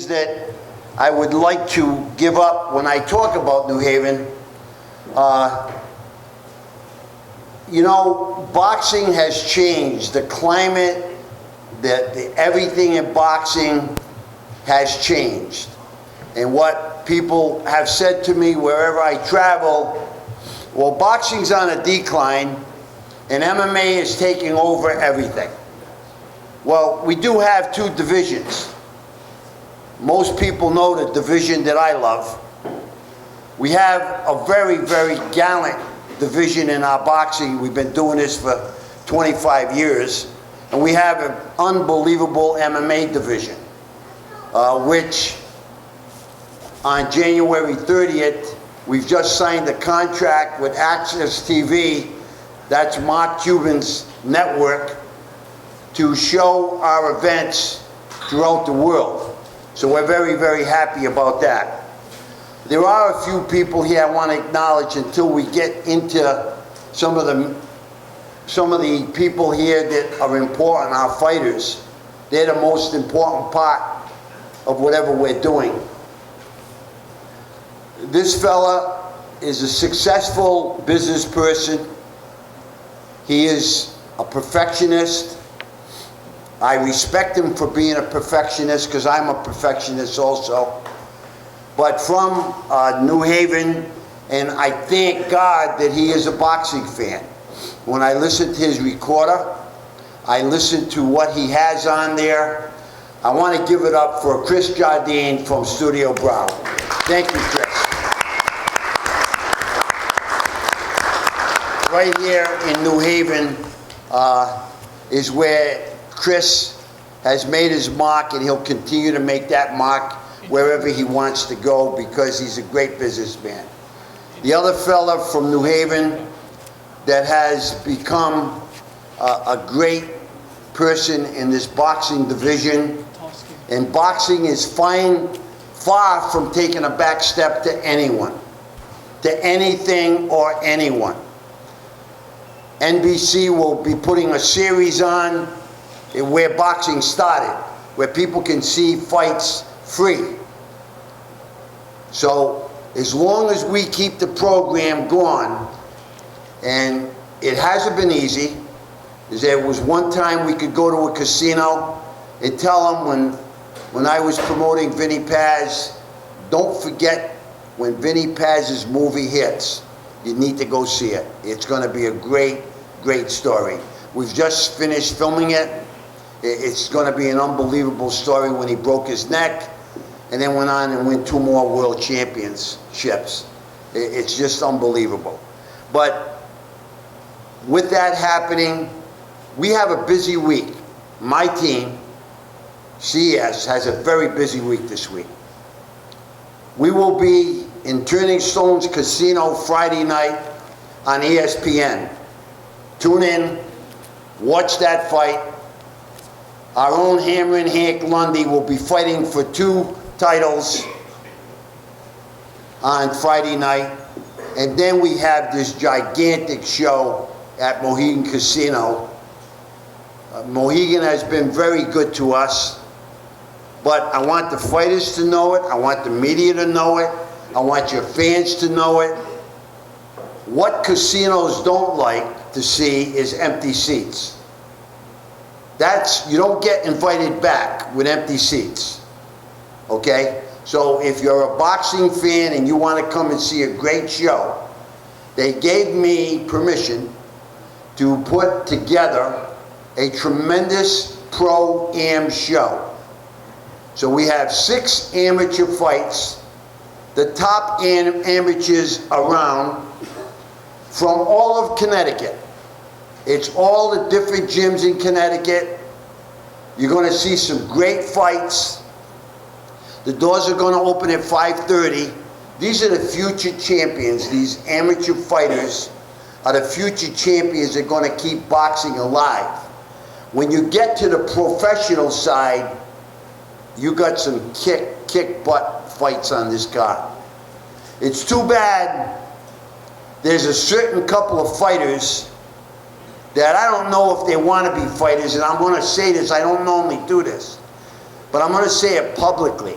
things that I would like to give up when I talk about New Haven. You know, boxing has changed. The climate, everything in boxing has changed. And what people have said to me wherever I travel, well, boxing's on a decline and MMA is taking over everything. Well, we do have two divisions. Most people know the division that I love. We have a very, very gallant division in our boxing. We've been doing this for 25 years. And we have an unbelievable MMA division, which on January 30th, we've just signed a contract with Access TV, that's Mark Cuban's network, to show our events throughout the world. So we're very, very happy about that. There are a few people here I want to acknowledge until we get into some of the people here that are important, our fighters. They're the most important part of whatever we're doing. This fella is a successful business person. He is a perfectionist. I respect him for being a perfectionist because I'm a perfectionist also. But from New Haven, and I thank God that he is a boxing fan. When I listen to his recorder, I listen to what he has on there. I want to give it up for Chris Jardine from Studio Brown. Thank you, Chris. Right here in New Haven is where Chris has made his mark, and he'll continue to make that mark wherever he wants to go because he's a great businessman. The other fella from New Haven that has become a great person in this boxing division, and boxing is far from taking a back step to anyone, to anything or anyone. NBC will be putting a series on where boxing started, where people can see fights free. So as long as we keep the program going, and it hasn't been easy. There was one time we could go to a casino and tell them when I was promoting Vinny Paz, don't forget when Vinny Paz's movie hits, you need to go see it. It's going to be a great, great story. We've just finished filming it. It's going to be an unbelievable story when he broke his neck and then went on and won 2 more world championships. It's just unbelievable. But with that happening, we have a busy week. My team, CES, has a very busy week this week. We will be in Turning Stones Casino Friday night on ESPN. Tune in, watch that fight. Our own Hammer and Hank Lundy will be fighting for 2 titles on Friday night. And then we have this gigantic show at Mohegan Casino. Mohegan has been very good to us, but I want the fighters to know it. I want the media to know it. I want your fans to know it. What casinos don't like to see is empty seats. You don't get invited back with empty seats, okay? So if you're a boxing fan and you want to come and see a great show, they gave me permission to put together a tremendous pro-am show. So we have 6 amateur fights, the top amateurs around from all of Connecticut. It's all the different gyms in Connecticut. You're going to see some great fights. The doors are going to open at 5:30. These are the future champions. These amateur fighters are the future champions that are going to keep boxing alive. When you get to the professional side, you got some kick butt fights on this card. It's too bad there's a certain couple of fighters that I don't know if they want to be fighters, and I'm going to say this, I don't normally do this, but I'm going to say it publicly,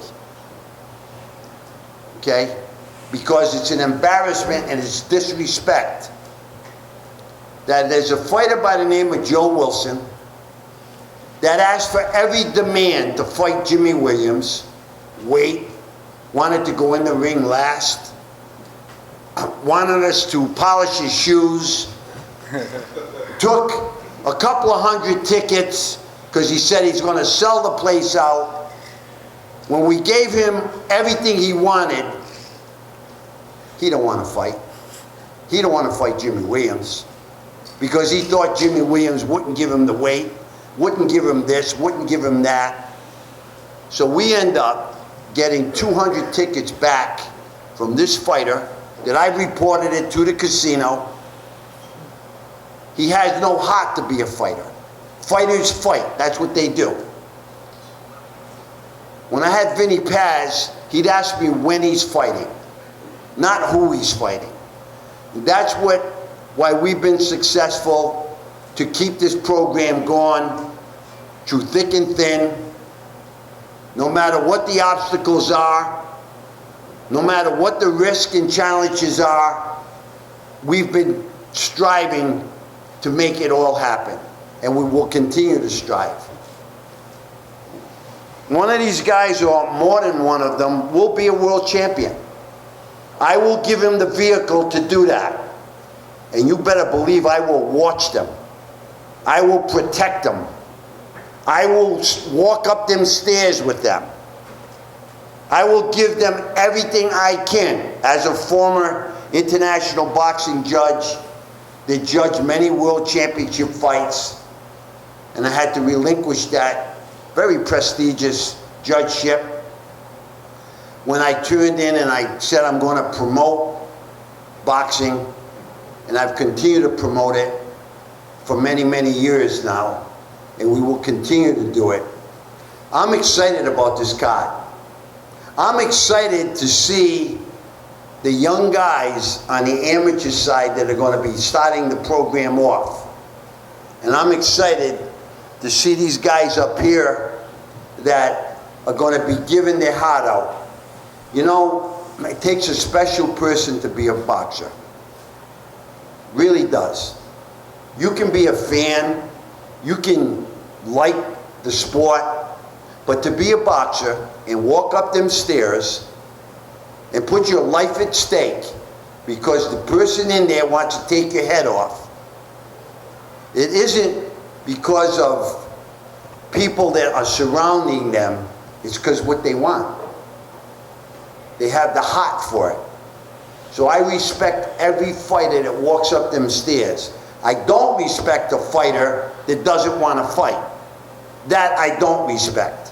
okay? Because it's an embarrassment and it's disrespect that there's a fighter by the name of Joe Wilson that asked for every demand to fight Jimmy Williams, wanted to go in the ring last, wanted us to polish his shoes, took a couple of hundred tickets because he said he's going to sell the place out. When we gave him everything he wanted, he don't want to fight. He don't want to fight Jimmy Williams because he thought Jimmy Williams wouldn't give him the weight, wouldn't give him this, wouldn't give him that. So we end up getting 200 tickets back from this fighter that I reported it to the casino. He has no heart to be a fighter. Fighters fight, that's what they do. When I had Vinny Paz, he'd ask me when he's fighting, not who he's fighting. And that's why we've been successful to keep this program going through thick and thin, no matter what the obstacles are, no matter what the risks and challenges are, we've been striving to make it all happen, and we will continue to strive. One of these guys, or more than one of them, will be a world champion. I will give him the vehicle to do that. And you better believe I will watch them. I will protect them. I will walk up them stairs with them. I will give them everything I can. As a former international boxing judge that judged many world championship fights, and I had to relinquish that very prestigious judgeship when I turned in and I said I'm going to promote boxing, and I've continued to promote it for many, many years now, and we will continue to do it. I'm excited about this card. I'm excited to see the young guys on the amateur side that are going to be starting the program off. And I'm excited to see these guys up here that are going to be giving their heart out. You know, it takes a special person to be a boxer. Really does. You can be a fan, you can like the sport, but to be a boxer and walk up them stairs and put your life at stake because the person in there wants to take your head off, it isn't because of people that are surrounding them, it's because what they want. They have the heart for it. So I respect every fighter that walks up them stairs. I don't respect a fighter that doesn't want to fight. That I don't respect.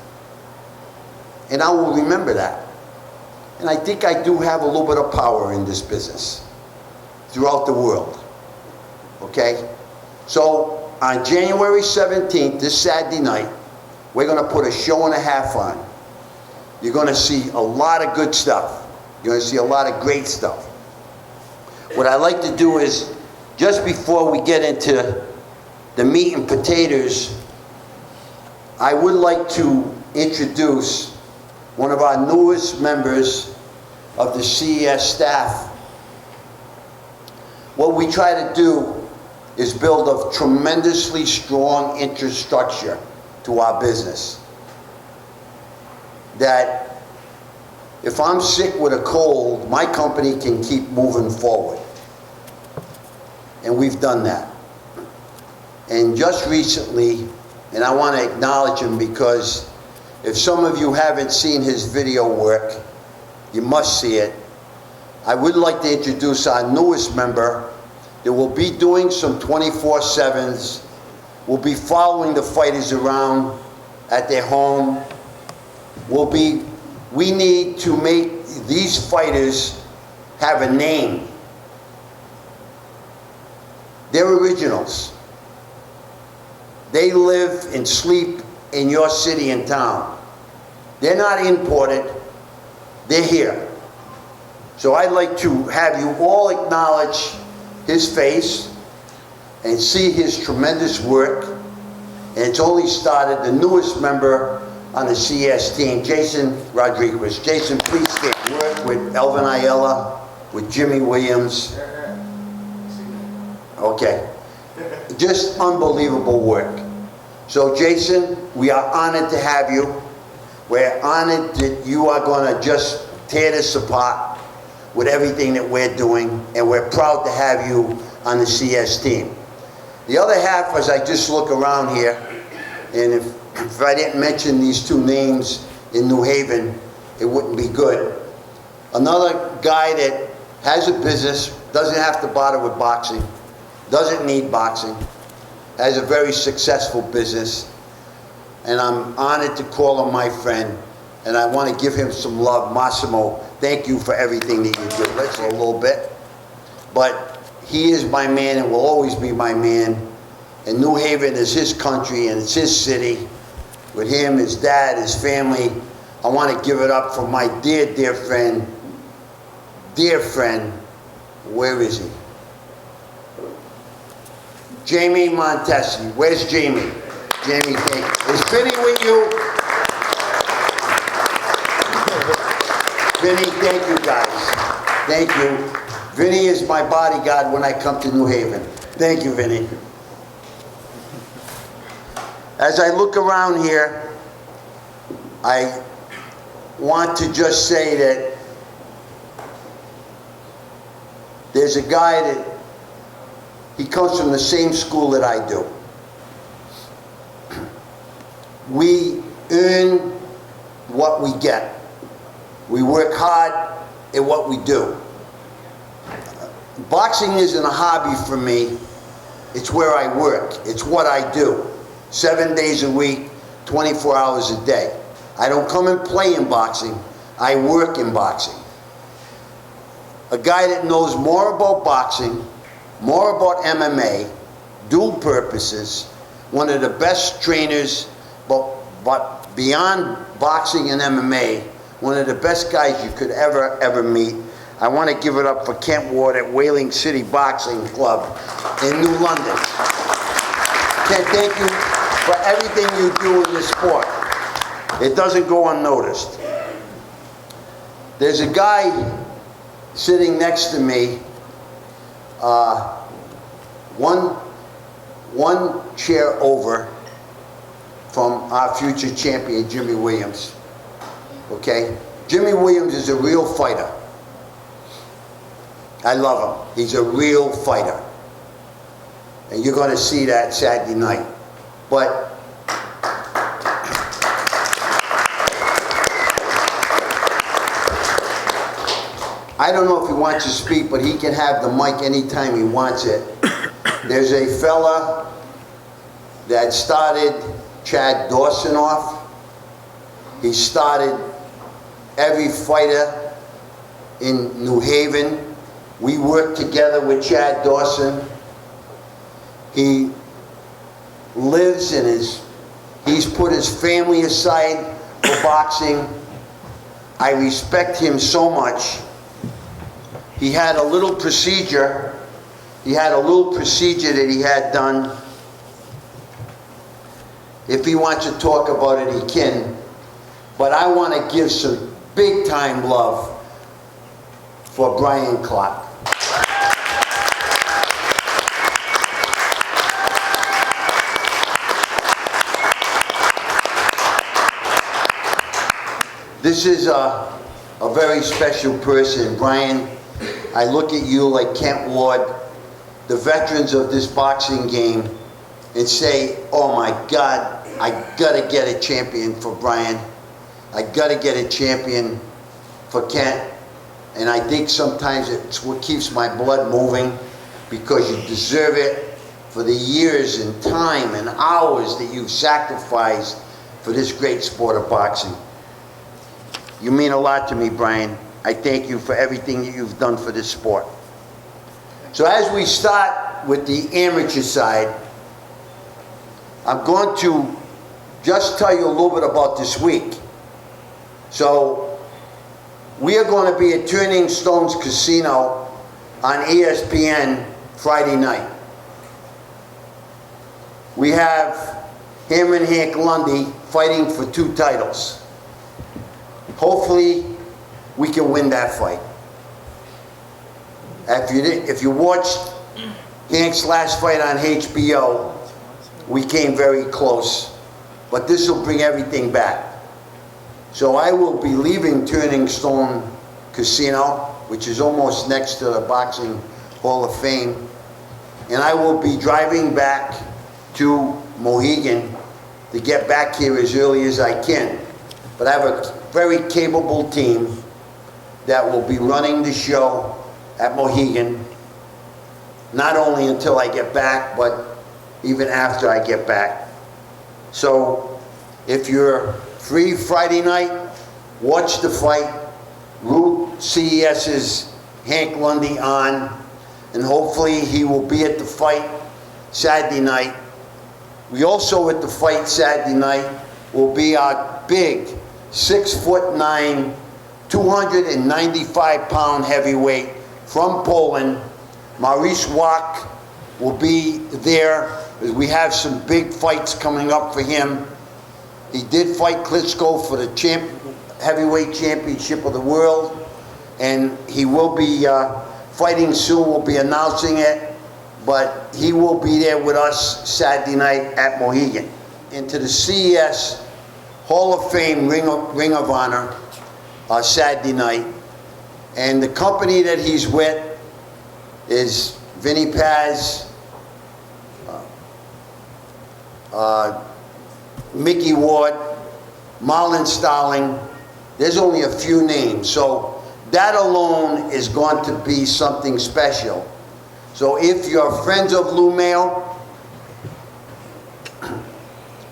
And I will remember that. And I think I do have a little bit of power in this business throughout the world. Okay? So on January 17th, this Saturday night, we're going to put a show and a half on. You're going to see a lot of good stuff. You're going to see a lot of great stuff. What I like to do is, just before we get into the meat and potatoes, I would like to introduce one of our newest members of the CES staff. What we try to do is build a tremendously strong infrastructure to our business. That if I'm sick with a cold, my company can keep moving forward. And we've done that. And just recently, and I want to acknowledge him because if some of you haven't seen his video work, you must see it. I would like to introduce our newest member that will be doing some 24/7s, will be following the fighters around at their home. We need to make these fighters have a name. They're originals. They live and sleep in your city and town. They're not imported. They're here. So I'd like to have you all acknowledge his face and see his tremendous work. And it's only started, the newest member on the CES team, Jason Rodriguez. Jason, please stand. Work with Elvin Ayala, with Jimmy Williams. Okay. Just unbelievable work. So Jason, we are honored to have you. We're honored that you are going to just tear this apart with everything that we're doing, and we're proud to have you on the CES team. The other half, as I just look around here, and if I didn't mention these two names in New Haven, it wouldn't be good. Another guy that has a business, doesn't have to bother with boxing, doesn't need boxing, has a very successful business, and I'm honored to call him my friend, and I want to give him some love. Massimo, thank you for everything that you do. Let's go a little bit. But he is my man and will always be my man. And New Haven is his country and it's his city. With him, his dad, his family. I want to give it up for my dear, dear friend. Where is he? Jamie Montesi. Where's Jamie? Jamie, thank you. Is Vinny with you? Vinny, thank you guys. Thank you. Vinny is my bodyguard when I come to New Haven. Thank you, Vinny. As I look around here, I want to just say that there's a guy that he comes from the same school that I do. We earn what we get. We work hard at what we do. Boxing isn't a hobby for me. It's where I work. It's what I do. 7 days a week, 24 hours a day. I don't come and play in boxing. I work in boxing. A guy that knows more about boxing, more about MMA, dual purposes, one of the best trainers, but beyond boxing and MMA, one of the best guys you could ever meet. I want to give it up for Kent Ward at Whaling City Boxing Club in New London. Kent, thank you for everything you do in this sport. It doesn't go unnoticed. There's a guy sitting next to me, one chair over from our future champion, Jimmy Williams. Okay? Jimmy Williams is a real fighter. I love him. He's a real fighter. And you're going to see that Saturday night. But I don't know if he wants to speak, but he can have the mic anytime he wants it. There's a fella that started Chad Dawson off. He started every fighter in New Haven. We worked together with Chad Dawson. He lives in he's put his family aside for boxing. I respect him so much. He had a little procedure. He had a little procedure that he had done. If he wants to talk about it, he can. But I want to give some big time love for Brian Clark. This is a very special person. Brian, I look at you like Kent Ward, the veterans of this boxing game, and say, oh my God, I gotta get a champion for Brian. I gotta get a champion for Kent. And I think sometimes it's what keeps my blood moving, because you deserve it for the years and time and hours that you've sacrificed for this great sport of boxing. You mean a lot to me, Brian. I thank you for everything that you've done for this sport. So as we start with the amateur side, I'm going to just tell you a little bit about this week. So we are going to be at Turning Stones Casino on ESPN Friday night. We have him and Hank Lundy fighting for 2 titles. Hopefully, we can win that fight. If you watched Hank's last fight on HBO, we came very close, but this will bring everything back. So I will be leaving Turning Stone Casino, which is almost next to the Boxing Hall of Fame, and I will be driving back to Mohegan to get back here as early as I can. But I have a very capable team that will be running the show at Mohegan, not only until I get back, but even after I get back. So if you're free Friday night, watch the fight, root CES's Hank Lundy on, and hopefully he will be at the fight Saturday night. We also at the fight Saturday night will be our big 6'9", 295-pound heavyweight from Poland. Maurice Wach will be there. We have some big fights coming up for him. He did fight Klitschko for the heavyweight championship of the world, and he will be fighting soon. We'll be announcing it, but he will be there with us Saturday night at Mohegan. Into the CES Hall of Fame Ring of Honor Saturday night, and the company that he's with is Vinny Paz, Mickey Ward, Marlon Starling. There's only a few names, so that alone is going to be something special. So if you're friends of Lou Mayo,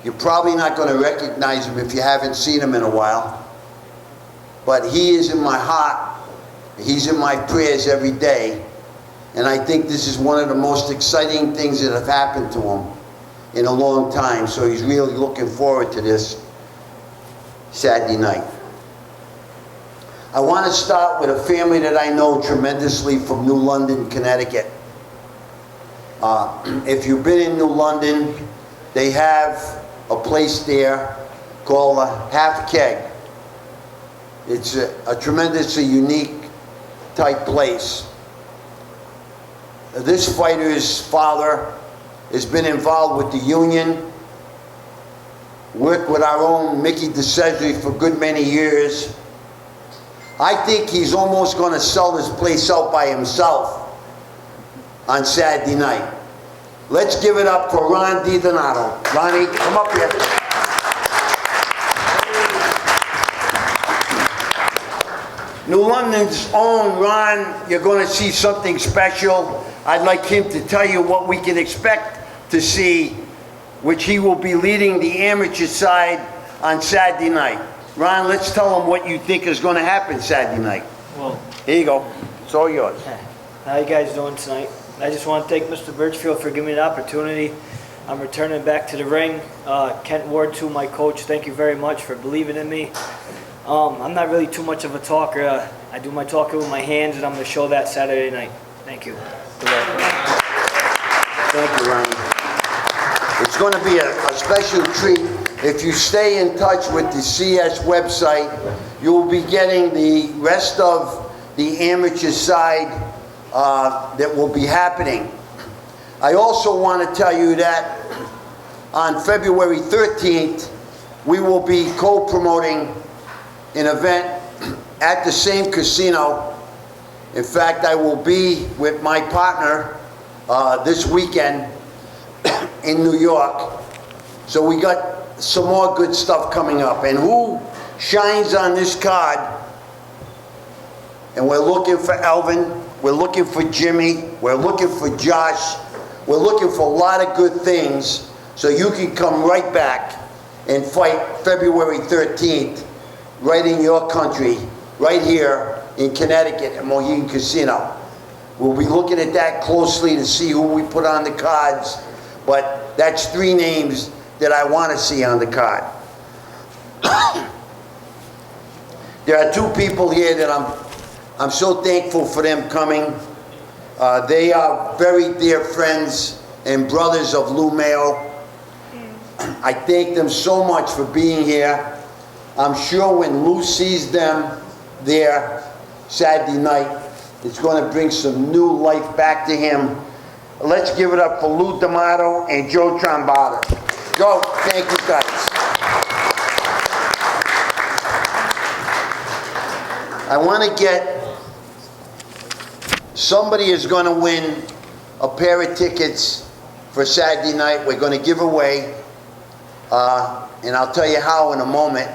you're probably not going to recognize him if you haven't seen him in a while. But he is in my heart. He's in my prayers every day. And I think this is one of the most exciting things that have happened to him in a long time. So he's really looking forward to this Saturday night. I want to start with a family that I know tremendously from New London, Connecticut. If you've been in New London, they have a place there called Half Keg. It's a tremendously unique type place. This fighter's father has been involved with the union, worked with our own Mickey DeCesare for a good many years. I think he's almost going to sell this place out by himself on Saturday night. Let's give it up for Ron DiDonato. Ronnie, come up here. New London's own Ron, you're going to see something special. I'd like him to tell you what we can expect to see, which he will be leading the amateur side on Saturday night. Ron, let's tell him what you think is going to happen Saturday night. Well, here you go. It's all yours. How you guys doing tonight? I just want to thank Mr. Birchfield for giving me the opportunity. I'm returning back to the ring. Kent Ward, too, my coach, thank you very much for believing in me. I'm not really too much of a talker. I do my talking with my hands, and I'm going to show that Saturday night. Thank you. Thank you, Ronnie. It's going to be a special treat. If you stay in touch with the CS website, you'll be getting the rest of the amateur side that will be happening. I also want to tell you that on February 13th, we will be co-promoting an event at the same casino. In fact, I will be with my partner this weekend in New York. So we got some more good stuff coming up. And who shines on this card? And we're looking for Elvin, we're looking for Jimmy, we're looking for Josh, we're looking for a lot of good things so you can come right back and fight February 13th right in your country, right here in Connecticut at Mohegan Casino. We'll be looking at that closely to see who we put on the cards, but that's 3 names that I want to see on the card. There are 2 people here that I'm so thankful for them coming. They are very dear friends and brothers of Lou Mayo. I thank them so much for being here. I'm sure when Lou sees them there Saturday night, it's going to bring some new life back to him. Let's give it up for Lou D'Amato and Joe Trombata. Joe, thank you guys. I want to get, somebody is going to win a pair of tickets for Saturday night. We're going to give away, and I'll tell you how in a moment.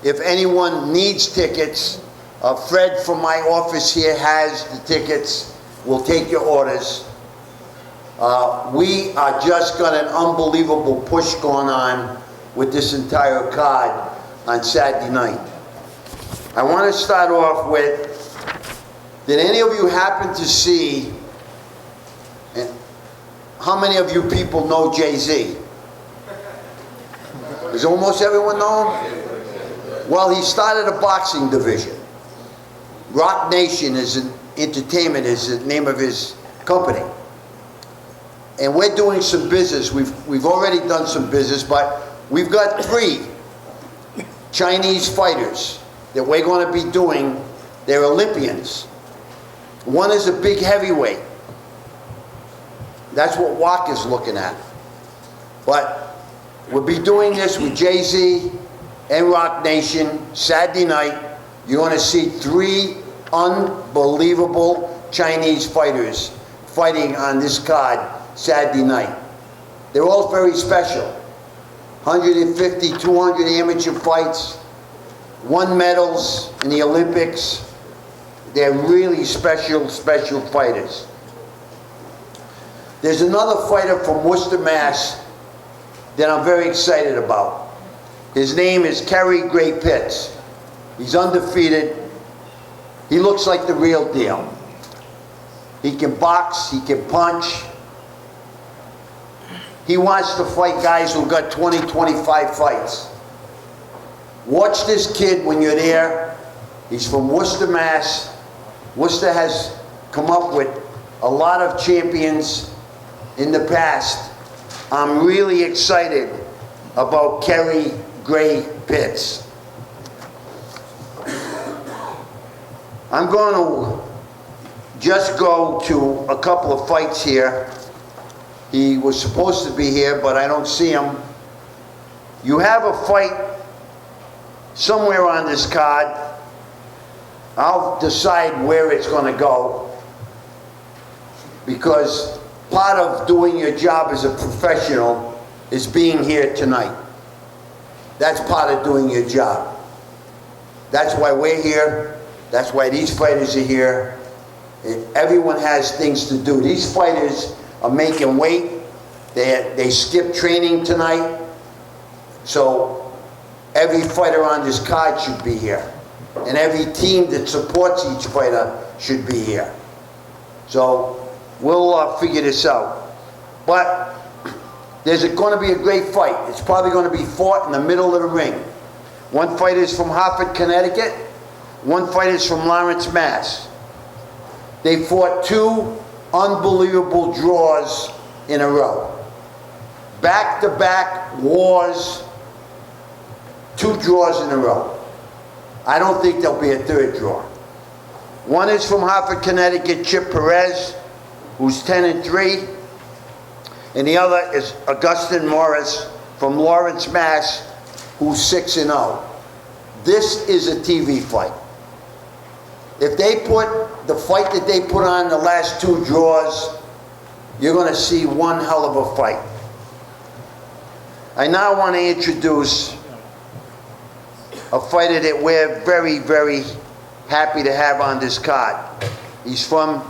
If anyone needs tickets, Fred from my office here has the tickets. We'll take your orders. We are just got an unbelievable push going on with this entire card on Saturday night. I want to start off with, did any of you happen to see, how many of you people know Jay-Z? Does almost everyone know him? Well, he started a boxing division. Rock Nation is an entertainment is the name of his company. And we're doing some business. We've already done some business, but we've got 3 Chinese fighters that we're going to be doing. They're Olympians. One is a big heavyweight. That's what Wok is looking at. But we'll be doing this with Jay-Z and Rock Nation Saturday night. You're going to see 3 unbelievable Chinese fighters fighting on this card Saturday night. They're all very special. 150, 200 amateur fights, 1 medals in the Olympics. They're really special fighters. There's another fighter from Worcester, Mass. that I'm very excited about. His name is Kerry Gray Pitts. He's undefeated. He looks like the real deal. He can box, he can punch. He wants to fight guys who've got 20, 25 fights. Watch this kid when you're there. He's from Worcester, Mass. Worcester has come up with a lot of champions in the past. I'm really excited about Kerry Gray Pitts. I'm going to just go to a couple of fights here. He was supposed to be here, but I don't see him. You have a fight somewhere on this card. I'll decide where it's going to go, because part of doing your job as a professional is being here tonight. That's part of doing your job. That's why we're here. That's why these fighters are here. Everyone has things to do. These fighters are making weight. They skipped training tonight. So every fighter on this card should be here. And every team that supports each fighter should be here. So we'll figure this out. But there's going to be a great fight. It's probably going to be fought in the middle of the ring. One fighter is from Hartford, Connecticut. One fighter is from Lawrence, Mass. They fought 2 unbelievable draws in a row. Back-to-back wars, 2 draws in a row. I don't think there'll be a 3rd draw. One is from Hartford, Connecticut, Chip Perez, who's 10-3. And the other is Augustin Morris from Lawrence, Mass, who's 6-0. This is a TV fight. If they put the fight that they put on the last 2 draws, you're going to see one hell of a fight. I now want to introduce a fighter that we're very, very happy to have on this card. He's from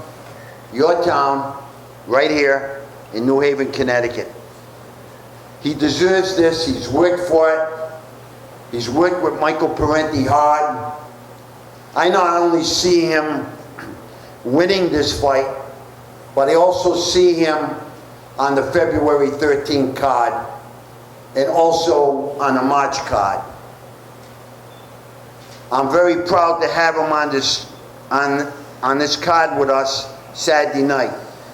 your town, right here in New Haven, Connecticut. He deserves this. He's worked for it. He's worked with Michael Parenti hard. I not only see him winning this fight, but I also see him on the February 13th card and also on the March card. I'm very proud to have him on this card with us Saturday night.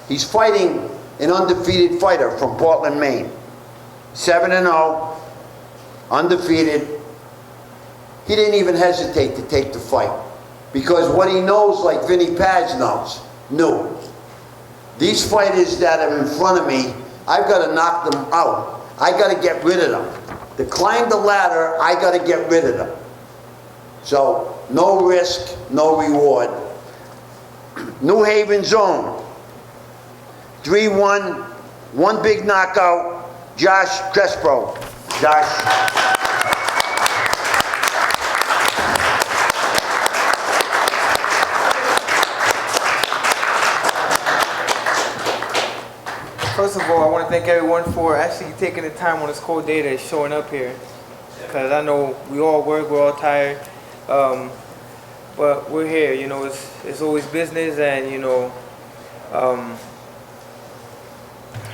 He's fighting an undefeated fighter from Portland, Maine. 7-0, undefeated. He didn't even hesitate to take the fight because what he knows, like Vinny Paz knew. These fighters that are in front of me, I've got to knock them out. I got to get rid of them. To climb the ladder, I got to get rid of them. So, no risk, no reward. New Haven zone. 3-1, one big knockout, Josh Crespo. Josh. First of all, I want to thank everyone for actually taking the time on this cold day to showing up here. Because I know we all work, we're all tired. But we're here, you know, it's always business and, you know,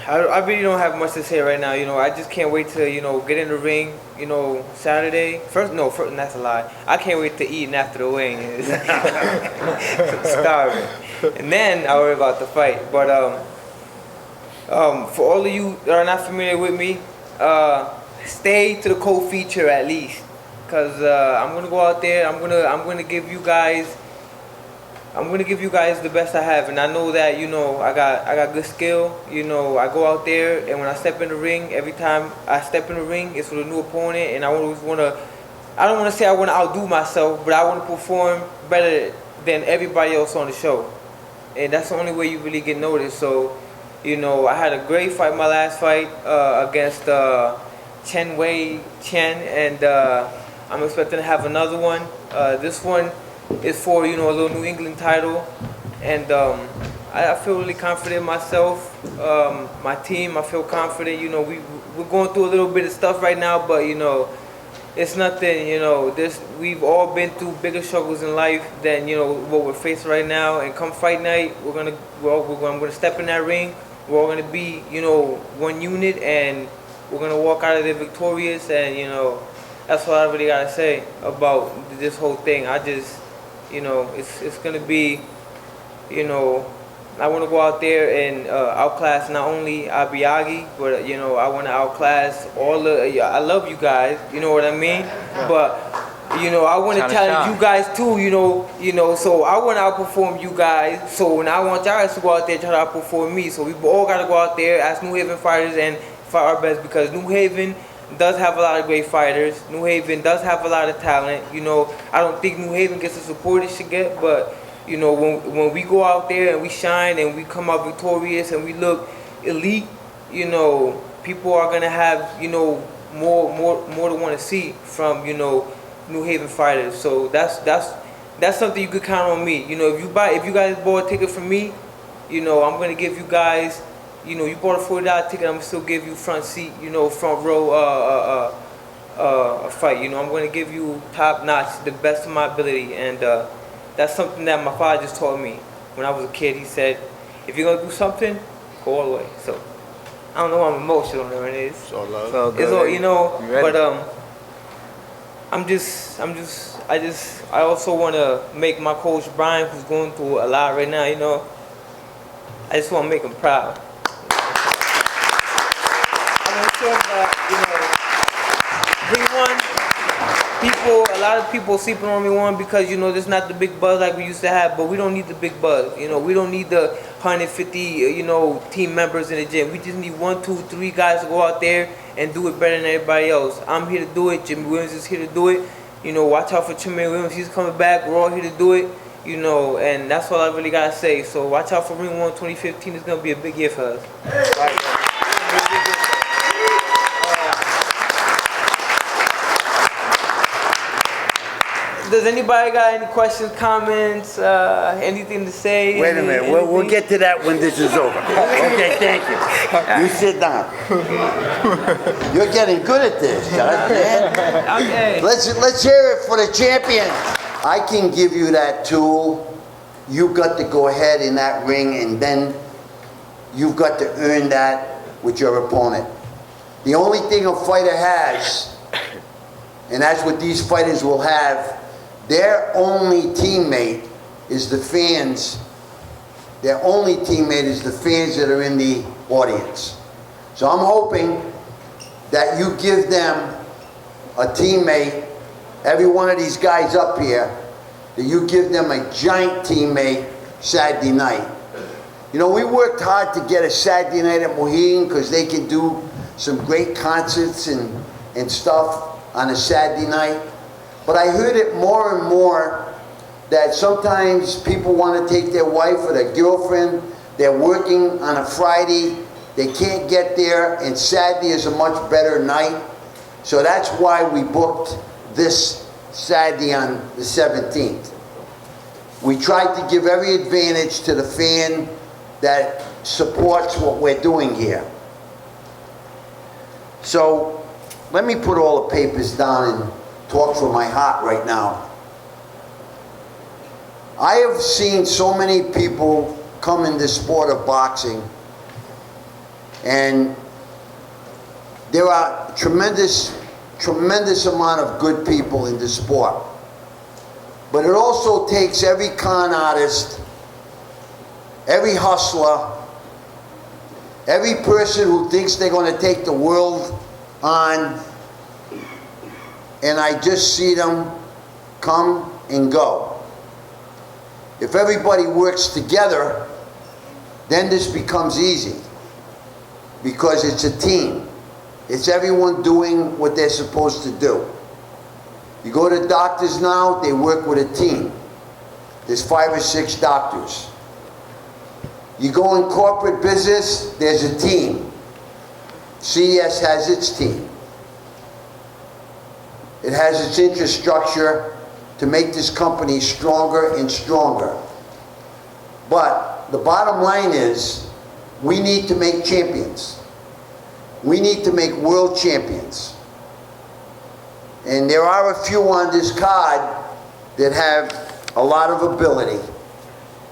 I really don't have much to say right now, you know. I just can't wait to, you know, get in the ring, you know, Saturday. First, that's a lie. I can't wait to eat after the wing. Starving. And then I'll worry about the fight. But, for all of you that are not familiar with me, stay to the co-feature at least, cause I'm gonna go out there. I'm gonna give you guys the best I have, and I know that, you know, I got good skill. You know, I go out there, and when I step in the ring, every time I step in the ring, it's with a new opponent, and I don't want to say I want to outdo myself, but I want to perform better than everybody else on the show, and that's the only way you really get noticed. So, you know, I had a great fight my last fight against Chen Wei Chen, and I'm expecting to have another one. This one is for, you know, a little New England title, and I feel really confident in myself, my team. I feel confident. You know, we're going through a little bit of stuff right now, but, you know, it's nothing. You know, we've all been through bigger struggles in life than, you know, what we're facing right now. And come fight night, I'm gonna step in that ring. We're all gonna be, you know, one unit, and we're gonna walk out of there victorious. And, you know, that's what I really gotta say about this whole thing. I just, you know, it's gonna be, you know, I want to go out there and outclass not only Abiagi, but, you know, I want to outclass all the. I love you guys, you know what I mean. But, you know, I want to challenge you guys too, you know. So I want to outperform you guys. So now I want y'all guys to go out there and try to outperform me. So we all got to go out there as New Haven fighters and fight our best, because New Haven does have a lot of great fighters. New Haven does have a lot of talent. You know, I don't think New Haven gets the support it should get, but, you know, when we go out there and we shine and we come out victorious and we look elite, you know, people are gonna have, you know, more to want to see from, you know, New Haven fighters. So that's something you could count on me. You know, if you guys bought a ticket from me, you know, I'm gonna give you guys, you know, you bought a $40 ticket, I'm gonna still give you front seat, you know, front row a fight. You know, I'm gonna give you top notch, the best of my ability, and that's something that my father just taught me when I was a kid. He said, if you're gonna do something, go all the way. So I don't know why I'm emotional or anything. It's all love. It's all, you know. But I also want to make my coach Brian, who's going through a lot right now, you know, I just want to make him proud. I'm going to show him that, you know, a lot of people sleeping on me one because, you know, this is not the big buzz like we used to have, but we don't need the big buzz. You know, we don't need the 150, you know, team members in the gym. We just need 1, 2, 3 guys to go out there and do it better than everybody else. I'm here to do it. Jimmy Williams is here to do it. You know, watch out for Jimmy Williams. He's coming back. We're all here to do it. You know, and that's all I really got to say. So watch out for Ring 1 2015. It's going to be a big year for us. Right. Does anybody got any questions, comments, anything to say? Wait a minute. We'll get to that when this is over. Okay, thank you. You sit down. You're getting good at this, Josh, man. Okay. Let's hear it for the champion. I can give you that tool. You've got to go ahead in that ring, and then you've got to earn that with your opponent. The only thing a fighter has, and that's what these fighters will have, their only teammate is the fans. Their only teammate is the fans that are in the audience. So I'm hoping that you give them a teammate, every one of these guys up here, that you give them a giant teammate Saturday night. You know, we worked hard to get a Saturday night at Mohegan because they can do some great concerts and stuff on a Saturday night. But I heard it more and more that sometimes people want to take their wife or their girlfriend, they're working on a Friday, they can't get there, and Saturday is a much better night. So that's why we booked this Saturday on the 17th. We tried to give every advantage to the fan that supports what we're doing here. So let me put all the papers down and talk from my heart right now. I have seen so many people come in this sport of boxing, and there are tremendous amount of good people in this sport. But it also takes every con artist, every hustler, every person who thinks they're going to take the world on, and I just see them come and go. If everybody works together, then this becomes easy, because it's a team. It's everyone doing what they're supposed to do. You go to doctors now, they work with a team. There's 5 or 6 doctors. You go in corporate business, there's a team. CES has its team. It has its infrastructure to make this company stronger and stronger. But the bottom line is, we need to make champions. We need to make world champions. And there are a few on this card that have a lot of ability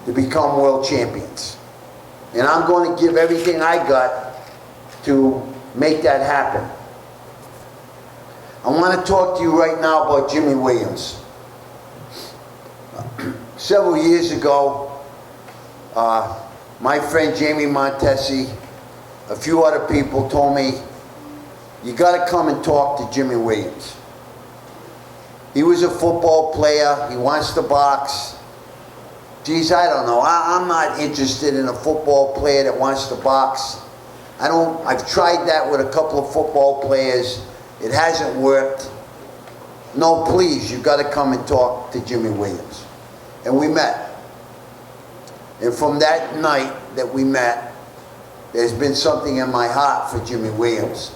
to become world champions. And I'm going to give everything I got to make that happen. I want to talk to you right now about Jimmy Williams. Several years ago, my friend Jamie Montesi, a few other people told me, you got to come and talk to Jimmy Williams. He was a football player, he wants to box. Geez, I don't know, I'm not interested in a football player that wants to box. I've tried that with a couple of football players, it hasn't worked. No, please, you got to come and talk to Jimmy Williams. And we met. And from that night that we met, there's been something in my heart for Jimmy Williams.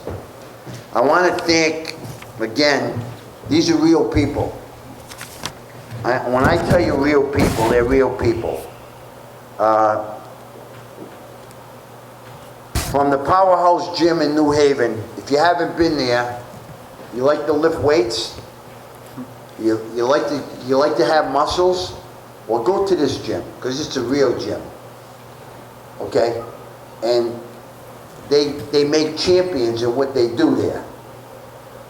I want to thank, again, these are real people. When I tell you real people, they're real people. From the Powerhouse Gym in New Haven, if you haven't been there, you like to lift weights, you like to have muscles, well, go to this gym, because it's a real gym. Okay? And they make champions in what they do there.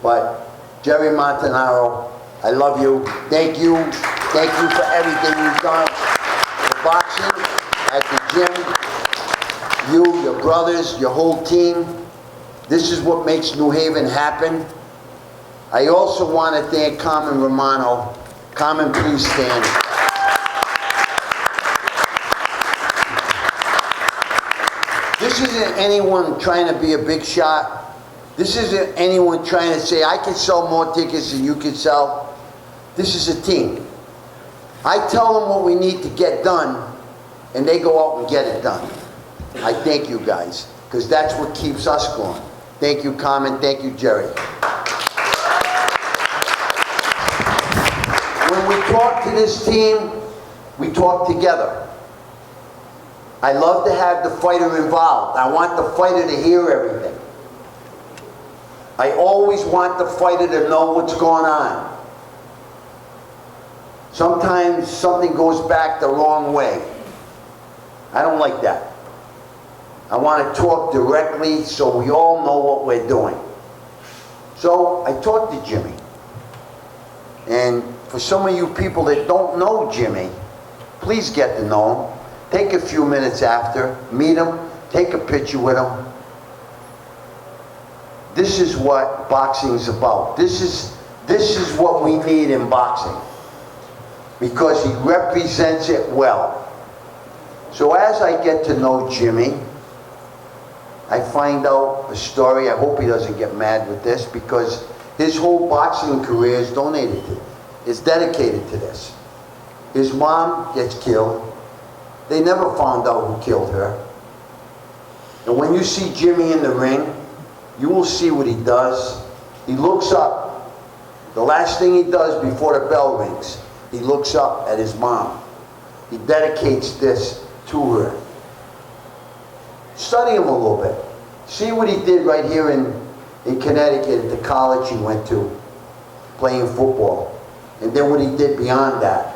But Jerry Montanaro, I love you. Thank you. Thank you for everything you've done for boxing, at the gym. You, your brothers, your whole team. This is what makes New Haven happen. I also want to thank Carmen Romano. Carmen, please stand. This isn't anyone trying to be a big shot. This isn't anyone trying to say, I can sell more tickets than you can sell. This is a team. I tell them what we need to get done, and they go out and get it done. I thank you guys, because that's what keeps us going. Thank you, Carmen. Thank you, Jerry. When we talk to this team, we talk together. I love to have the fighter involved. I want the fighter to hear everything. I always want the fighter to know what's going on. Sometimes something goes back the wrong way. I don't like that. I want to talk directly so we all know what we're doing. So I talked to Jimmy. And for some of you people that don't know Jimmy, please get to know him. Take a few minutes after, meet him, take a picture with him. this is what boxing's about. This is what we need in boxing, because he represents it well. So as I get to know Jimmy, I find out a story. I hope he doesn't get mad with this, because his whole boxing career is donated to, is dedicated to this. His mom gets killed. They never found out who killed her. And when you see Jimmy in the ring, you will see what he does. He looks up. The last thing he does before the bell rings, he looks up at his mom. He dedicates this to her. Study him a little bit. See what he did right here in Connecticut at the college he went to, playing football. And then what he did beyond that.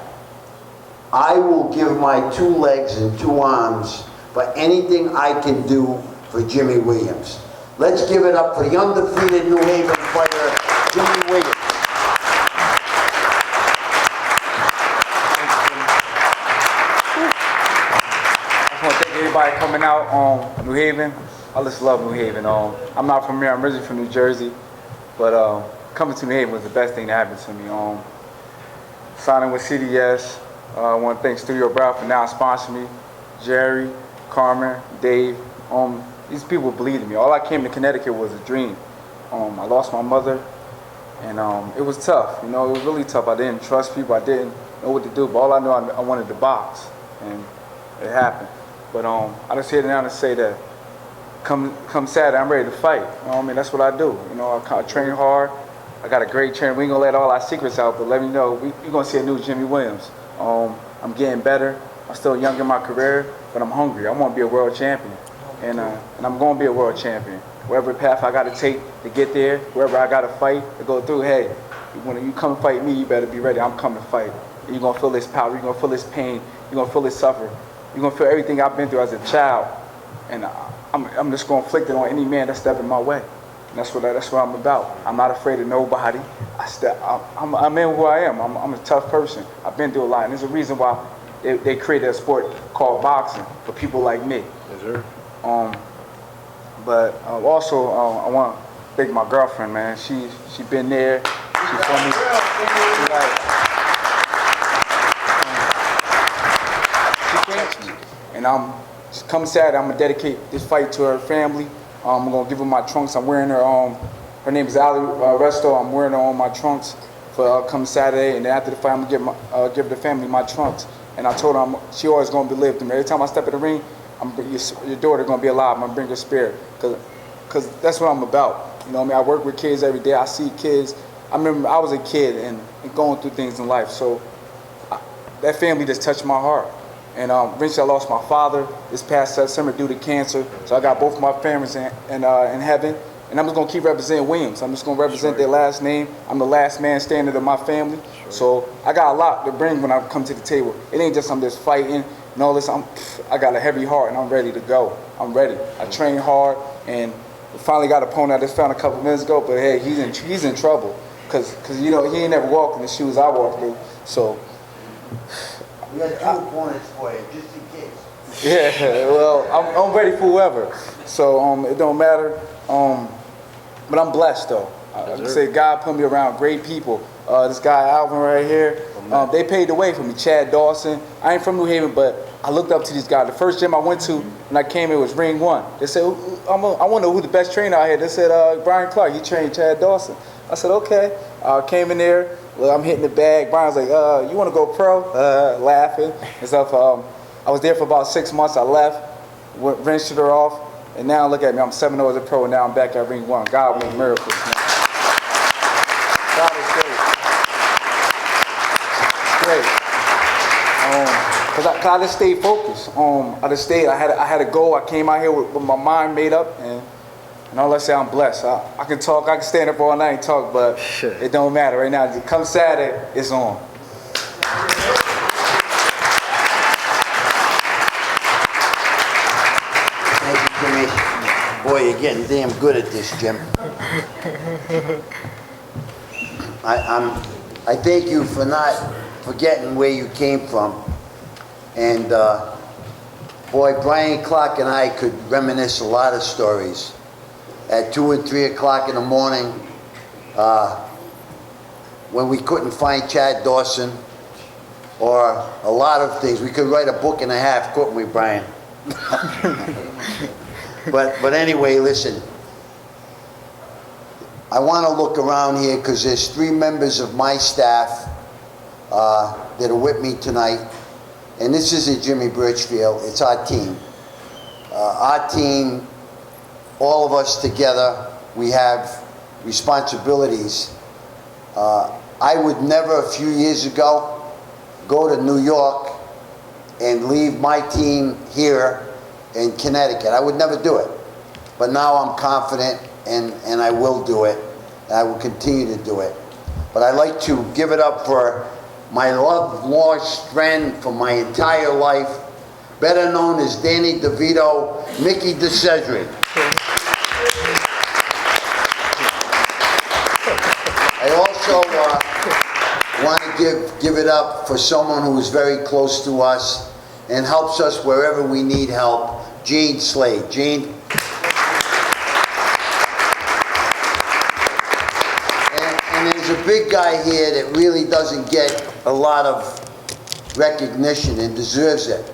I will give my 2 legs and 2 arms for anything I can do for Jimmy Williams. Let's give it up for the undefeated New Haven player, Jimmy Williams. I just want to thank everybody coming out. New Haven, I just love New Haven. I'm not from here, I'm originally from New Jersey, but coming to New Haven was the best thing that happened to me. Signing with CES, I want to thank Studio Brown for now sponsoring me. Jerry, Carmen, Dave, these people believed in me. All I came to Connecticut was a dream. I lost my mother, and it was tough. You know, it was really tough. I didn't trust people. I didn't know what to do. But all I knew, I wanted to box, and it happened. But I just here now to say that come Saturday, I'm ready to fight. You know what I mean? That's what I do. You know, I train hard. I got a great trainer. We ain't gonna let all our secrets out, but let me know you're gonna see a new Jimmy Williams. I'm getting better. I'm still young in my career, but I'm hungry. I want to be a world champion, and I'm going to be a world champion. Whatever path I got to take to get there, wherever I got to fight to go through, hey, when you come fight me, you better be ready. I'm coming to fight. You're going to feel this power. You're going to feel this pain. You're going to feel this suffering. You're going to feel everything I've been through as a child, and I'm just going to inflict it on any man that's stepping my way. And that's what I'm about. I'm not afraid of nobody. I'm in who I am. I'm a tough person. I've been through a lot, and there's a reason why they created a sport called boxing for people like me. Yes, sir. But also, I want to thank my girlfriend, man. She been there. She for me. She came to me, and come Saturday, I'm gonna dedicate this fight to her family. I'm gonna give her my trunks. I'm wearing her. Her name is Ali Resto. I'm wearing her on my trunks for come Saturday, and then after the fight, I'm gonna give the family my trunks. And I told her she always gonna be lived through me. Every time I step in the ring, your daughter gonna be alive. I'm gonna bring her spirit, cause that's what I'm about. You know what I mean? I work with kids every day. I see kids. I remember I was a kid and going through things in life. So that family just touched my heart. And eventually I lost my father this past September due to cancer. So I got both my families in heaven. And I'm just going to keep representing Williams. I'm just going to represent their last name. I'm the last man standing in my family. So I got a lot to bring when I come to the table. It ain't just I'm just fighting and all this. I got a heavy heart and I'm ready to go. I'm ready. I train hard and finally got an opponent I just found a couple minutes ago. But hey, he's in trouble because you know he ain't never walked in the shoes I walked through. So We got 2 opponents for you, just in case. yeah, well, I'm ready for whoever. So it don't matter. But I'm blessed though. I can say God put me around great people. This guy Alvin right here, they paved the way for me. Chad Dawson. I ain't from New Haven, but I looked up to these guys. The first gym I went to when I came here was Ring 1. They said, I want to know who the best trainer out here. They said, Brian Clark, he trained Chad Dawson. I said, okay. Came in there. Well, I'm hitting the bag. Brian's like, you want to go pro? Laughing and stuff. I was there for about 6 months. I left, rinsed her off. And now look at me, I'm 7-0 as a pro, and now I'm back at Ring 1. God will make miracles, man. God is great. It's great. Cause I just stayed focused. I had a goal. I came out here with my mind made up, and all I say, I'm blessed. I can talk, I can stand up all night and talk, but it don't matter right now. Come Saturday, it's on. Boy, you're getting damn good at this, Jim. I thank you for not forgetting where you came from. And boy, Brian Clark and I could reminisce a lot of stories. at 2 and 3 o'clock in the morning when we couldn't find Chad Dawson, or a lot of things. We could write a book and a half, couldn't we, Brian? But anyway, listen. I want to look around here because there's 3 members of my staff that are with me tonight. And this isn't Jimmy Birchfield, it's our team. Our team, all of us together, we have responsibilities. I would never, a few years ago, go to New York and leave my team here in Connecticut. I would never do it. But now I'm confident and I will do it. And I will continue to do it. But I'd like to give it up for my love-lost friend for my entire life, better known as Danny DeVito, Mickey DeCedric. I also want to give it up for someone who is very close to us and helps us wherever we need help, Gene Slade. Gene. And there's a big guy here that really doesn't get a lot of recognition and deserves it,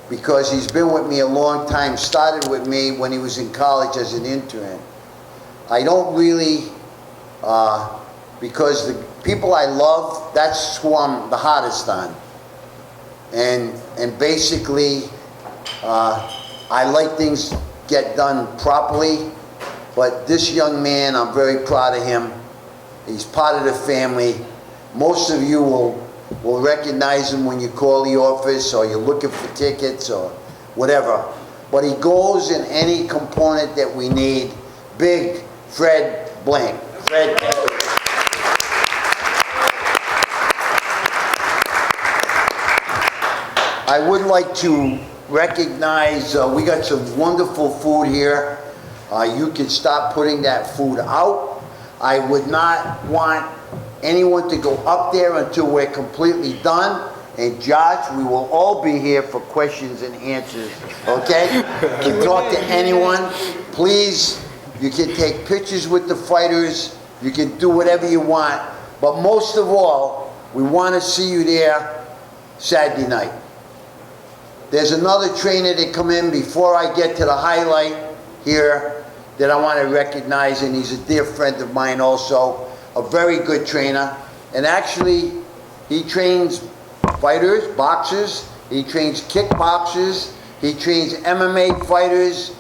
because he's been with me a long time, started with me when he was in college as an intern. I don't really, because the people I love, that's who I'm the hardest on. And basically, I like things get done properly, but this young man, I'm very proud of him. He's part of the family. Most of you will recognize him when you call the office or you're looking for tickets or whatever. But he goes in any component that we need. Big Fred Blank. Fred. I would like to recognize, we got some wonderful food here. You can stop putting that food out. I would not want anyone to go up there until we're completely done. And Josh, we will all be here for questions and answers, okay? You can talk to anyone. Please, you can take pictures with the fighters. You can do whatever you want. But most of all, we want to see you there Saturday night. There's another trainer that come in before I get to the highlight here that I want to recognize, and he's a dear friend of mine also. A very good trainer, and actually he trains fighters, boxers, he trains kickboxers, he trains MMA fighters.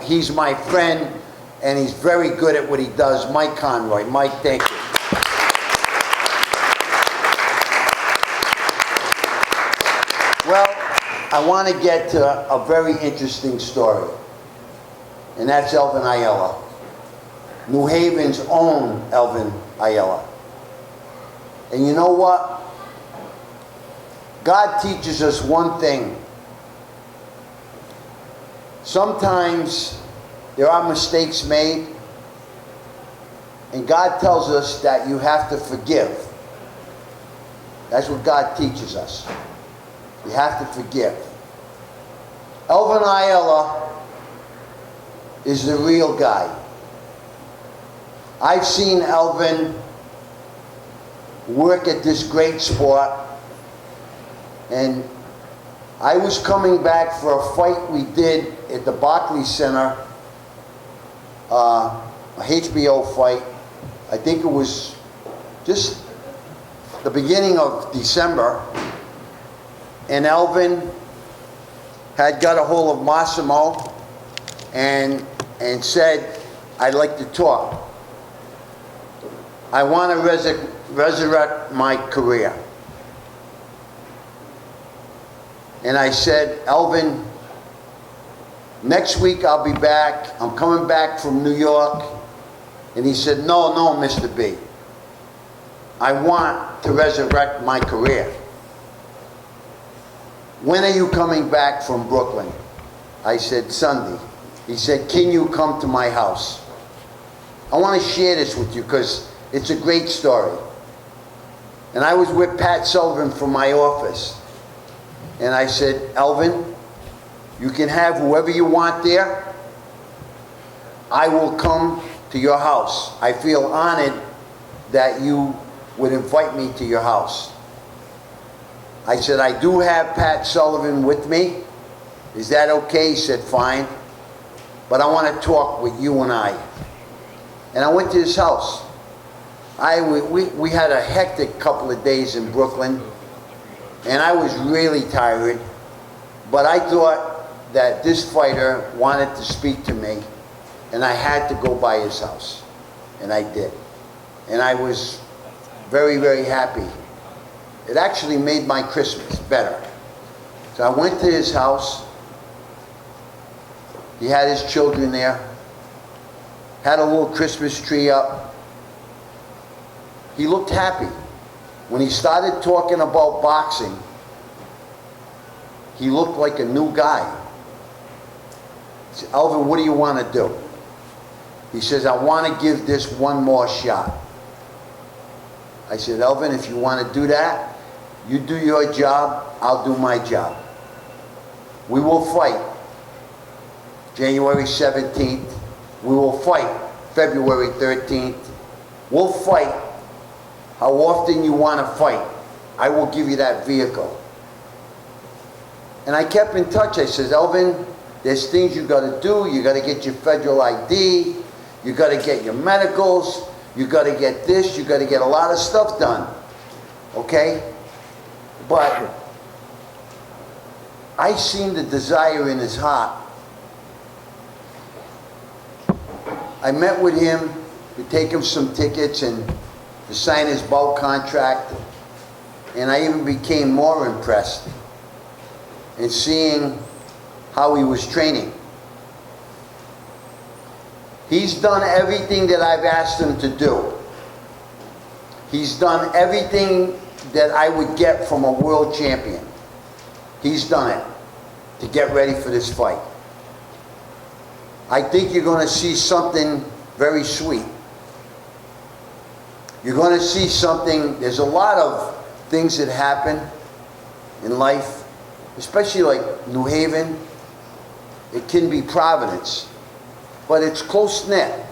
He's my friend, and he's very good at what he does. Mike Conroy. Mike, thank you. Well, I want to get to a very interesting story, and that's Elvin Ayala. New Haven's own Elvin Ayala. And you know what? God teaches us one thing. Sometimes there are mistakes made, and God tells us that you have to forgive. That's what God teaches us. You have to forgive. Elvin Ayala is the real guy. I've seen Elvin work at this great sport, and I was coming back for a fight we did at the Barclays Center, a HBO fight. I think it was just the beginning of December, and Elvin had got a hold of Massimo and said, "I'd like to talk. I want to resurrect my career." And I said, "Elvin, next week I'll be back. I'm coming back from New York." And he said, no, Mr. B. I want to resurrect my career. When are you coming back from Brooklyn? I said, Sunday. He said, can you come to my house? I want to share this with you because it's a great story. And I was with Pat Sullivan from my office. And I said, Elvin, you can have whoever you want there. I will come to your house. I feel honored that you would invite me to your house. I said, I do have Pat Sullivan with me. Is that okay? He said, fine. But I want to talk with you and I. And I went to his house. We had a hectic couple of days in Brooklyn, and I was really tired. But I thought that this fighter wanted to speak to me, and I had to go by his house. And I did. And I was very, very happy. It actually made my Christmas better. So I went to his house. He had his children there. Had a little Christmas tree up. He looked happy. When he started talking about boxing, he looked like a new guy. I said, Elvin, what do you want to do? He says, I want to give this one more shot. I said, Elvin, if you want to do that, you do your job, I'll do my job. We will fight January 17th. We will fight February 13th. We'll fight how often you want to fight. I will give you that vehicle. And I kept in touch. I said, Elvin, there's things you got to do. You got to get your federal ID. You got to get your medicals. You got to get this. You got to get a lot of stuff done. Okay? But I seen the desire in his heart. I met with him to take him some tickets and to sign his bulk contract. And I even became more impressed in seeing how he was training. He's done everything that I've asked him to do. He's done everything that I would get from a world champion. He's done it to get ready for this fight. I think you're going to see something very sweet. You're going to see something, there's a lot of things that happen in life, especially like New Haven. It can be Providence, but it's close-knit.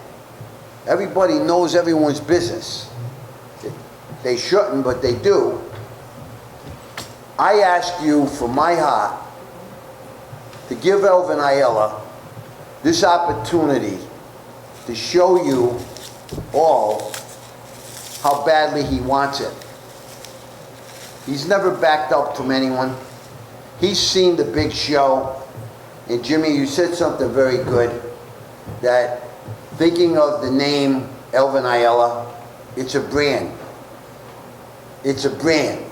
Everybody knows everyone's business. They shouldn't, but they do. I ask you from my heart to give Elvin Ayala this opportunity to show you all how badly he wants it. He's never backed up from anyone. He's seen the big show. And Jimmy, you said something very good, that thinking of the name Elvin Ayala, it's a brand. It's a brand.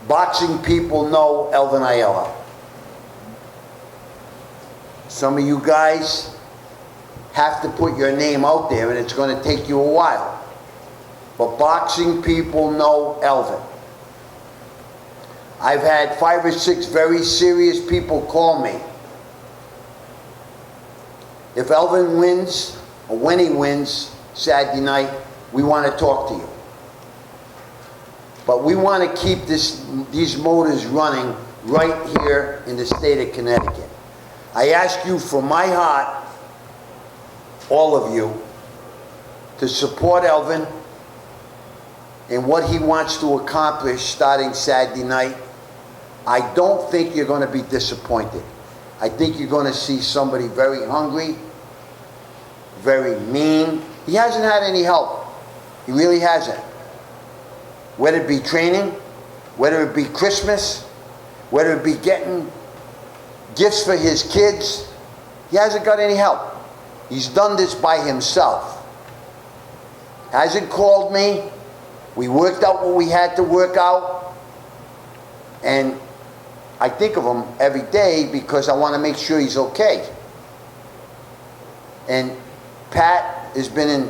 Boxing people know Elvin Ayala. Some of you guys have to put your name out there, and it's going to take you a while. But boxing people know Elvin. I've had 5 or 6 very serious people call me. If Elvin wins, or when he wins Saturday night, we want to talk to you. But we want to keep these motors running right here in the state of Connecticut. I ask you from my heart, all of you, to support Elvin in what he wants to accomplish starting Saturday night. I don't think you're going to be disappointed. I think you're going to see somebody very hungry, very mean. He hasn't had any help. He really hasn't. Whether it be training, whether it be Christmas, whether it be getting gifts for his kids, he hasn't got any help. He's done this by himself. Hasn't called me. We worked out what we had to work out. And I think of him every day because I want to make sure he's okay. And Pat has been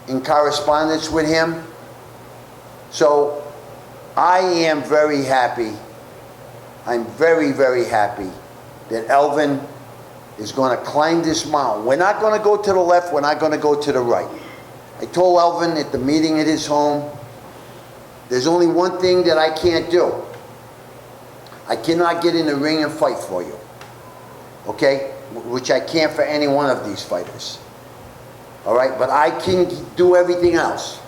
in correspondence with him. So I am very happy. I'm very, very happy that Elvin is going to climb this mountain. We're not going to go to the left. We're not going to go to the right. I told Elvin at the meeting at his home, there's only one thing that I can't do. I cannot get in the ring and fight for you. Okay? which I can't for any one of these fighters. All right, but I can do everything else.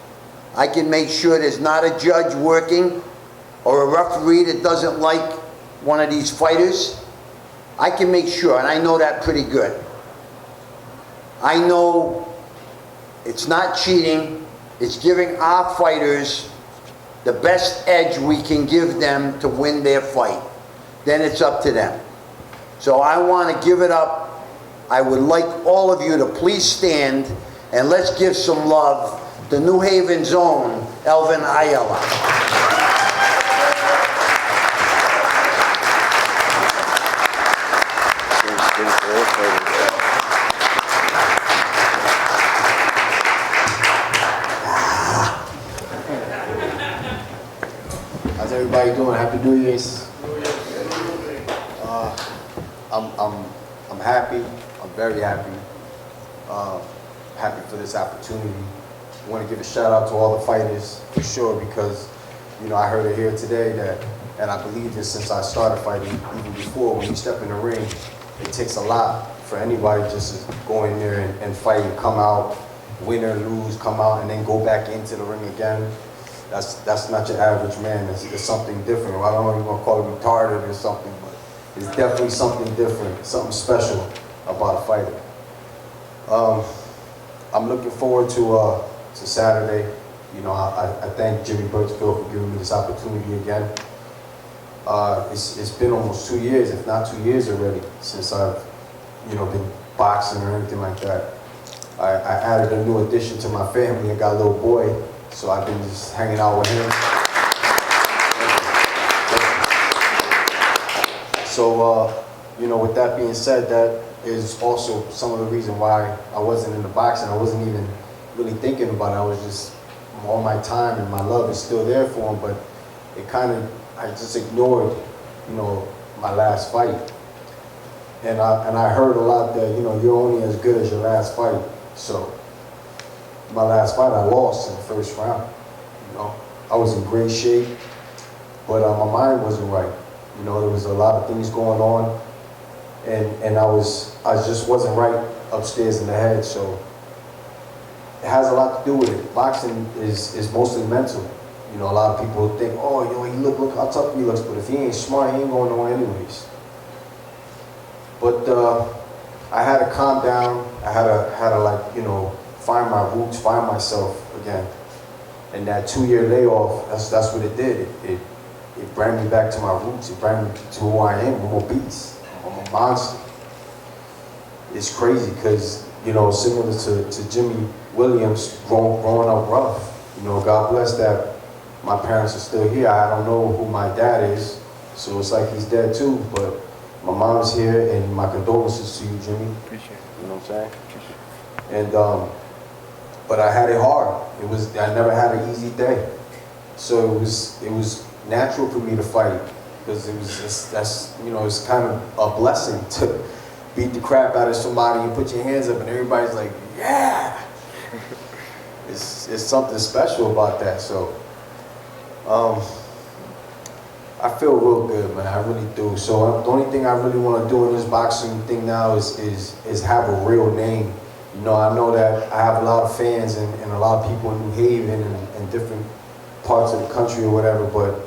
I can make sure there's not a judge working or a referee that doesn't like one of these fighters. I can make sure, and I know that pretty good. I know it's not cheating, it's giving our fighters the best edge we can give them to win their fight. Then it's up to them. So I want to give it up. I would like all of you to please stand and let's give some love to New Haven's own Elvin Ayala. How's everybody doing? Happy New Year's. I'm happy. I'm very happy. Happy for this opportunity. I want to give a shout out to all the fighters for sure because, you know, I heard it here today that, and I believe this since I started fighting, even before, when you step in the ring, it takes a lot for anybody just to go in there and fight and come out, win or lose, come out and then go back into the ring again. That's not your average man. It's something different. I don't know if you're gonna call it retarded or something, but it's definitely something different, something special about a fighter. I'm looking forward to Saturday. You know, I thank Jimmy Birchfield for giving me this opportunity again. It's been almost 2 years, if not 2 years already, since I've, you know, been boxing or anything like that. I added a new addition to my family. I got a little boy. So I've been just hanging out with him. So, you know, with that being said, that is also some of the reason why I wasn't in the boxing. I wasn't even really thinking about it. I was just, all my time and my love is still there for him, but it kind of, I just ignored, you know, my last fight. And I heard a lot that, you know, you're only as good as your last fight. So my last fight, I lost in the first round. You know, I was in great shape, but my mind wasn't right. You know, there was a lot of things going on, and I just wasn't right upstairs in the head. So it has a lot to do with it. Boxing is mostly mental. You know, a lot of people think, oh, yo, look how tough he looks, but if he ain't smart, he ain't going nowhere anyways. But I had to calm down. I had to like, you know, find my roots, find myself again. And that 2-year layoff, that's what it did. It brought me back to my roots. It brought me to who I am. I'm a beast. I'm a monster. It's crazy because, you know, similar to Jimmy Williams, growing up rough. You know, God bless that my parents are still here. I don't know who my dad is, so it's like he's dead too, but my mom's here, and my condolences to you, Jimmy. Appreciate it. You know what I'm saying? And but I had it hard. I never had an easy day. So it was natural for me to fight because that's you know, it's kind of a blessing to beat the crap out of somebody and put your hands up and everybody's like, yeah. It's something special about that. So I feel real good, man. I really do. So the only thing I really want to do in this boxing thing now is have a real name. You know, I know that I have a lot of fans and a lot of people in New Haven and different parts of the country or whatever, but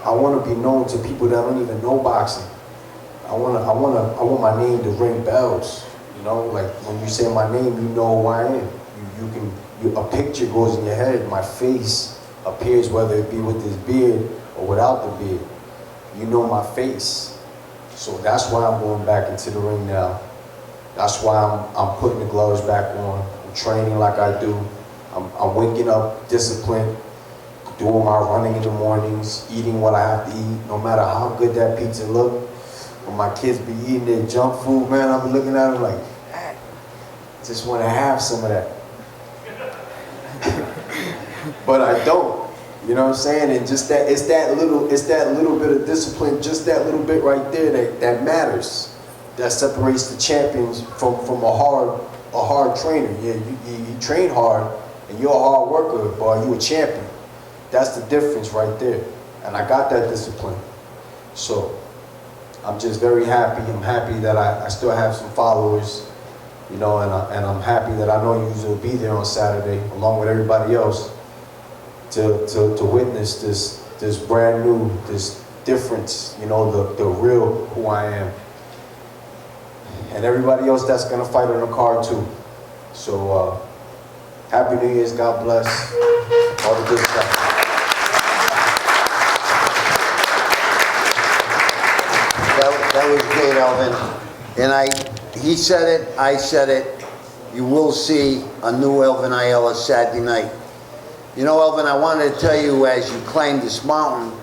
I want to be known to people that don't even know boxing. I want my name to ring bells. You know, like when you say my name, you know who I am. A picture goes in your head. My face appears, whether it be with this beard or without the beard. You know my face. So that's why I'm going back into the ring now. That's why I'm putting the gloves back on. I'm training like I do. I'm waking up disciplined, doing my running in the mornings, eating what I have to eat, no matter how good that pizza look. When my kids be eating their junk food, man, I'm looking at them like, I just want to have some of that. But I don't. You know what I'm saying? And just that, it's that little bit of discipline, just that little bit right there that matters. That separates the champions from a hard trainer. Yeah, you train hard and you're a hard worker, but are you a champion? That's the difference right there. And I got that discipline. So I'm just very happy. I'm happy that I still have some followers, you know, and I'm happy that I know you will be there on Saturday along with everybody else to witness this brand new, this difference, you know, the real who I am. And everybody else that's gonna fight on the card too. So Happy New Year's, God bless, all the good stuff. That was great, Elvin. And he said it, I said it. You will see a new Elvin Ayala Saturday night. You know, Elvin, I wanted to tell you, as you climbed this mountain,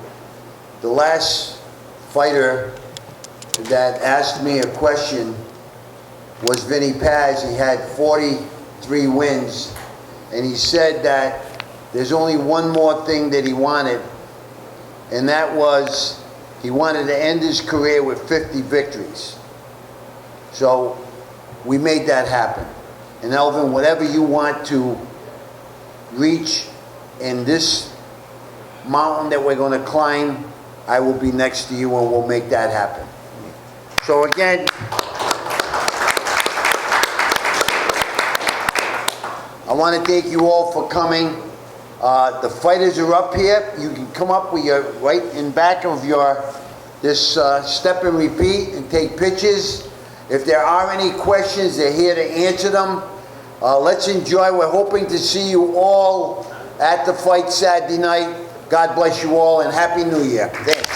the last fighter that asked me a question was Vinny Paz. He had 43 wins, and he said that there's only one more thing that he wanted, and that was he wanted to end his career with 50 victories. So we made that happen. And Elvin, whatever you want to reach in this mountain that we're going to climb, I will be next to you and we'll make that happen. So again, I want to thank you all for coming. The fighters are up here. You can come up with your right in back of your this step and repeat and take pictures. If there are any questions, they're here to answer them. Let's enjoy. We're hoping to see you all at the fight Saturday night. God bless you all and Happy New Year. Thanks.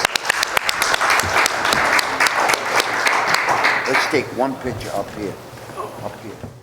Let's take one picture up here. Up here.